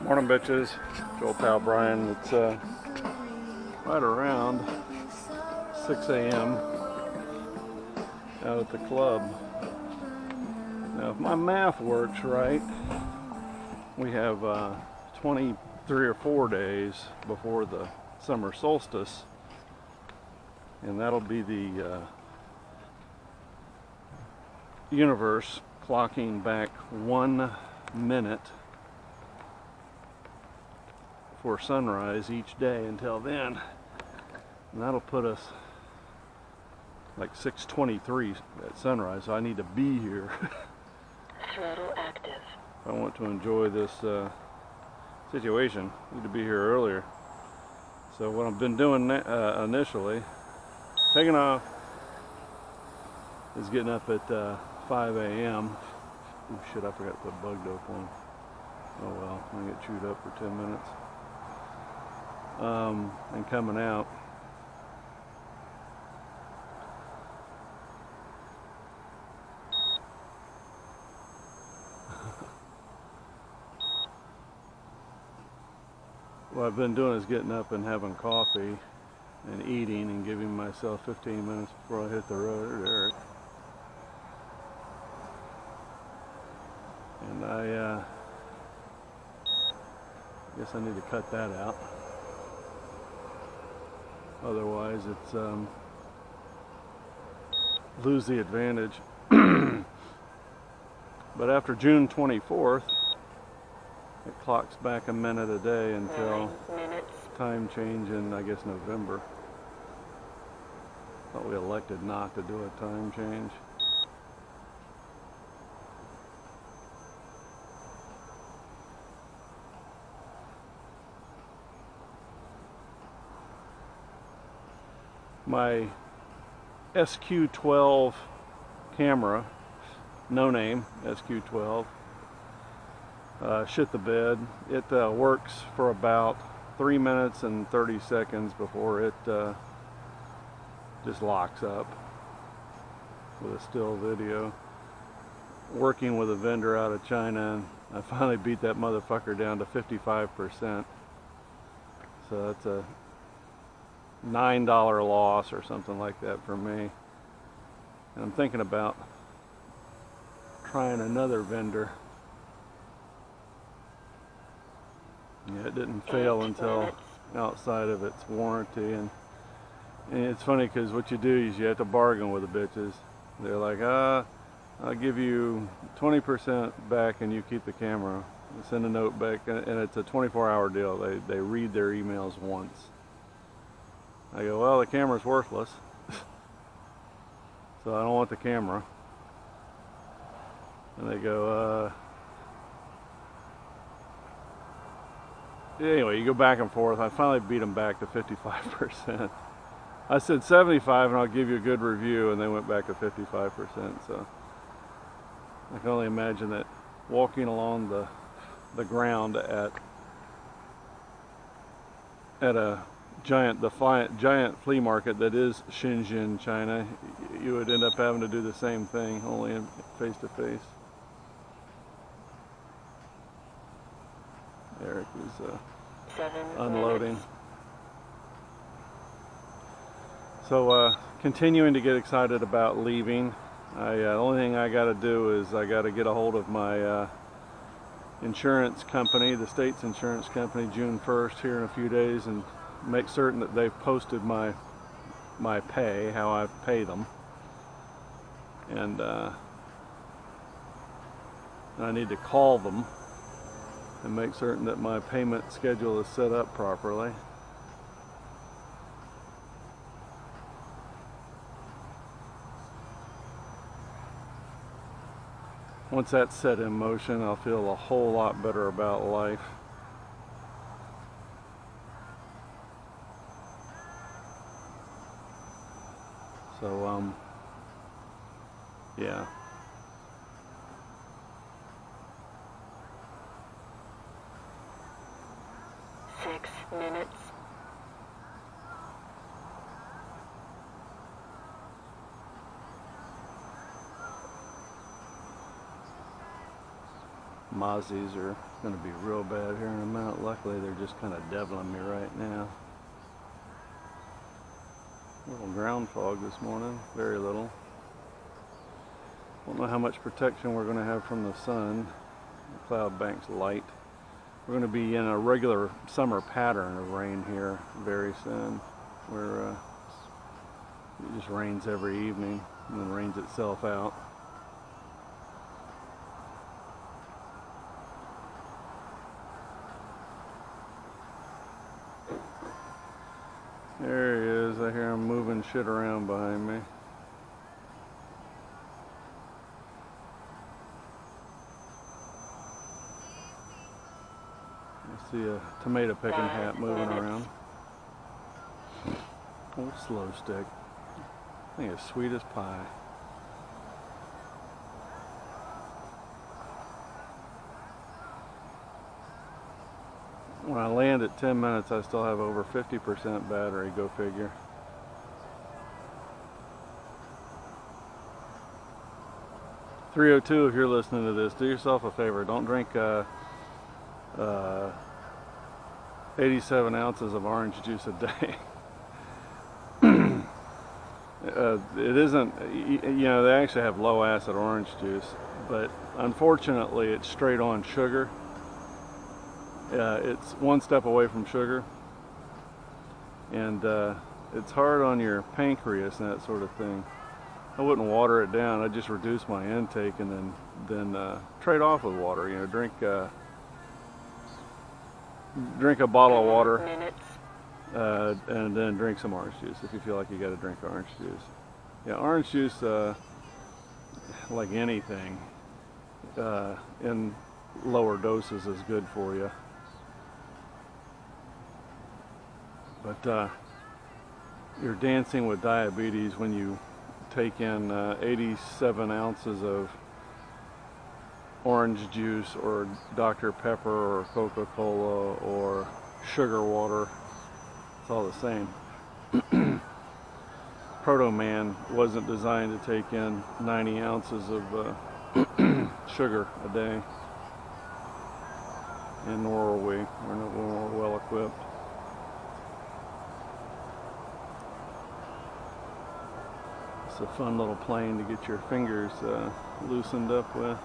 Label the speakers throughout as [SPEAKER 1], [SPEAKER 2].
[SPEAKER 1] Morning, bitches. Joel Pal Brian. It's right around 6 a.m. out at the club. Now, if my math works right, we have 23 or 4 days before the summer solstice, and that'll be the universe clocking back 1 minute for sunrise each day until then, and that'll put us like 6:23 at sunrise. So I need to be here.
[SPEAKER 2] Throttle active.
[SPEAKER 1] If I want to enjoy this situation, I need to be here earlier. So what I've been doing initially, taking off, is getting up at 5 a.m. Oh shit, I forgot to put bug dope on. Oh well, I'm gonna get chewed up for 10 minutes. And coming out. What I've been doing is getting up and having coffee and eating and giving myself 15 minutes before I hit the road. There's Eric. And I guess I need to cut that out. Otherwise, it's lose the advantage. But after June 24th, it clocks back a minute a day until time change in, I guess, November. Thought we elected not to do a time change. My SQ12 camera, no name, SQ12, shit the bed. It works for about 3 minutes and 30 seconds before it just locks up with a still video. Working with a vendor out of China, I finally beat that motherfucker down to 55%. So that's a $9 loss or something like that for me. And I'm thinking about trying another vendor. Yeah, it didn't fail until outside of its warranty, and it's funny because what you do is you have to bargain with the bitches. They're like, I'll give you 20% back and you keep the camera. Send a note back, and it's a 24-hour deal. They read their emails once. I go, well, the camera's worthless, so I don't want the camera. And they go, anyway, you go back and forth. I finally beat them back to 55%. I said 75 and I'll give you a good review, and they went back to 55%. So I can only imagine that walking along the ground at a giant flea market that is Shenzhen, China, you would end up having to do the same thing, only in face to face. Eric is unloading. So continuing to get excited about leaving. The only thing I got to do is I got to get a hold of my insurance company, the state's insurance company, June 1st here in a few days, and make certain that they've posted my pay, how I pay them, and I need to call them and make certain that my payment schedule is set up properly. Once that's set in motion, I'll feel a whole lot better about life. So, yeah.
[SPEAKER 2] Minutes.
[SPEAKER 1] Mozzies are going to be real bad here in a minute. Luckily, they're just kind of deviling me right now. A little ground fog this morning, very little. Don't know how much protection we're going to have from the sun. The cloud bank's light. We're going to be in a regular summer pattern of rain here very soon, where it just rains every evening and then rains itself out. There he is. I hear him moving shit around behind me. I see a tomato picking hat moving around. Old Slow Stick. I think it's sweet as pie. When I land at 10 minutes, I still have over 50% battery, go figure. .302, if you're listening to this, do yourself a favor. Don't drink 87 ounces of orange juice a day. It isn't, you know, they actually have low acid orange juice, but unfortunately it's straight on sugar. It's one step away from sugar, and it's hard on your pancreas and that sort of thing. I wouldn't water it down. I'd just reduce my intake and then trade off with water. You know, drink a bottle of water, and then drink some orange juice if you feel like you got to drink orange juice. Yeah, orange juice, like anything, in lower doses is good for you. But you're dancing with diabetes when you take in 87 ounces of orange juice or Dr. Pepper or Coca-Cola or sugar water. It's all the same. Proto Man wasn't designed to take in 90 ounces of sugar a day, and nor are we. We're not well equipped. It's a fun little plane to get your fingers loosened up with.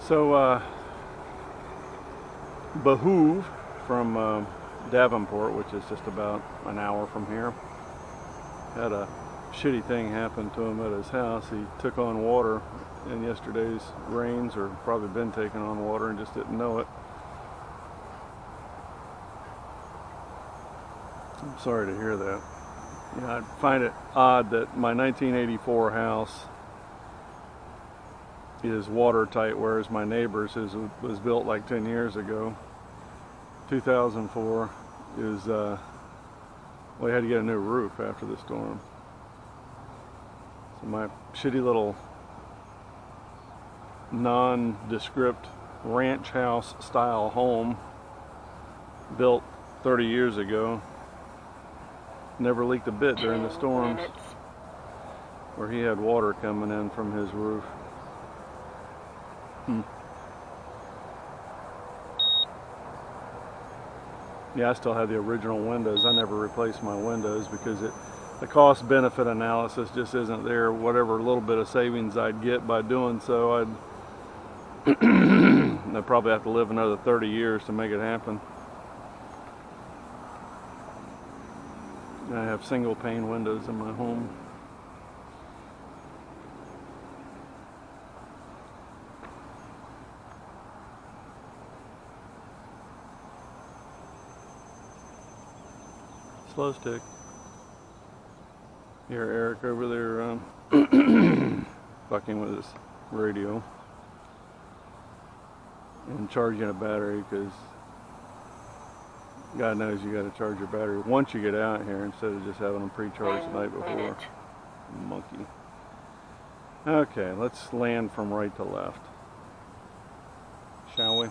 [SPEAKER 1] So, Behoove from Davenport, which is just about an hour from here, had a shitty thing happen to him at his house. He took on water in yesterday's rains, or probably been taking on water and just didn't know it. I'm sorry to hear that. You know, I find it odd that my 1984 house is watertight, whereas my neighbor's was built like 10 years ago. 2004 is, well, we had to get a new roof after the storm. So my shitty little nondescript ranch house style home, built 30 years ago, never leaked a bit during the storms, where he had water coming in from his roof. Yeah, I still have the original windows. I never replaced my windows because the cost-benefit analysis just isn't there. Whatever little bit of savings I'd get by doing so, I'd probably have to live another 30 years to make it happen. I have single pane windows in my home. Slow Stick. Hear Eric over there fucking with his radio and charging a battery, because God knows you got to charge your battery once you get out here instead of just having them pre-charged the night before. Monkey. Okay, let's land from right to left, shall we?